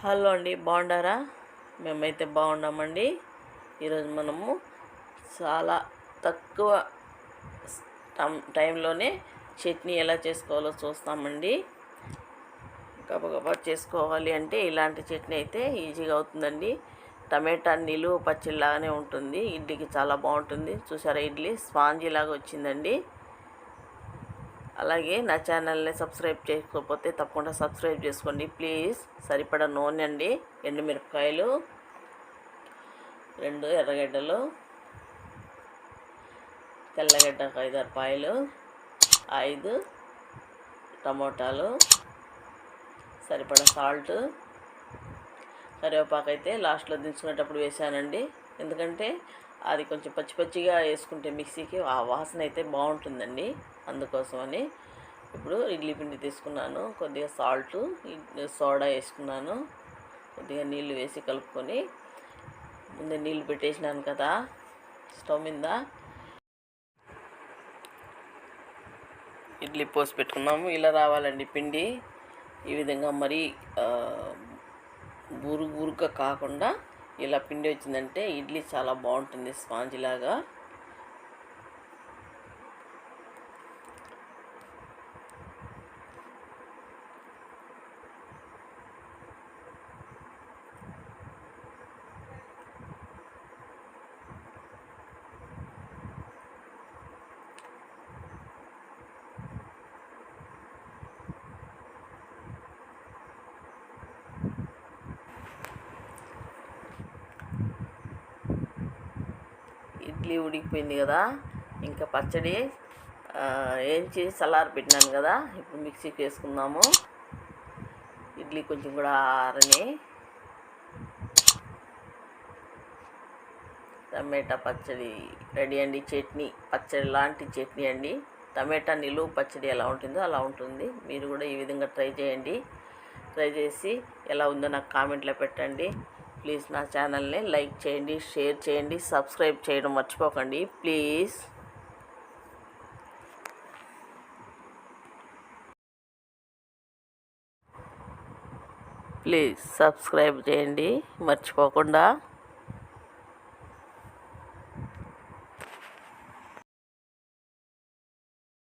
Hello అండి, బాగుండారా? మేమైతే బాగున్నామండి. ఈరోజు మనము చాలా తక్కువ టైంలోనే చట్నీ ఎలా చేసుకోవాలో చూస్తామండి. గబగబా చేసుకోవాలి అంటే ఇలాంటి చట్నీ అయితే ఈజీగా అవుతుందండి. టమాటా నిలువ పచ్చడిలాగానే ఉంటుంది. ఇడ్లీకి చాలా బాగుంటుంది. చూసారా, ఇడ్లీ స్పాంజీ లాగా వచ్చిందండి. అలాగే నా ఛానల్ని సబ్స్క్రైబ్ చేసుకోకపోతే తప్పకుండా సబ్స్క్రైబ్ చేసుకోండి ప్లీజ్. సరిపడా నూనె అండి, ఎండుమిరపకాయలు, 2 ఎర్రగడ్డలు, తెల్లగడ్డ 5 రూపాయలు, 5 టమోటాలు, సరిపడా సాల్ట్, కరివేపాకు అయితే లాస్ట్లో దించుకునేటప్పుడు వేసానండి. ఎందుకంటే అది కొంచెం పచ్చి పచ్చిగా వేసుకుంటే మిక్సీకి ఆ వాసన అయితే బాగుంటుందండి, అందుకోసమని. ఇప్పుడు ఇడ్లీ పిండి తీసుకున్నాను, కొద్దిగా సాల్టు, సోడా వేసుకున్నాను, కొద్దిగా నీళ్ళు వేసి కలుపుకొని ముందే నీళ్ళు పెట్టేసినాను కదా స్టవ్ మీద. ఇడ్లీ పోసి పెట్టుకున్నాము. ఇలా రావాలండి పిండి. ఈ విధంగా మరీ బురుగా కాకుండా ఇలా పిండి వచ్చిందంటే ఇడ్లీ చాలా బాగుంటుంది, స్పాంజ్ లాగా. ఇడ్లీ ఉడికిపోయింది కదా, ఇంకా పచ్చడి వేయించి చల్లారి పెట్టినాను కదా, ఇప్పుడు మిక్సీకి వేసుకుందాము. ఇడ్లీ కొంచెం కూడా ఆరని. టమాటా పచ్చడి రెడీ అండి. చట్నీ, పచ్చడి లాంటి చట్నీ అండి. టమాటా నిలువ పచ్చడి ఎలా ఉంటుందో అలా ఉంటుంది. మీరు కూడా ఈ విధంగా ట్రై చేయండి. ట్రై చేసి ఎలా ఉందో నాకు కామెంట్లో పెట్టండి ప్లీజ్. నా ఛానల్ని లైక్ చేయండి, షేర్ చేయండి, సబ్స్క్రైబ్ చేయడం మర్చిపోకండి ప్లీజ్. ప్లీజ్ సబ్స్క్రైబ్ చేయండి మర్చిపోకుండా.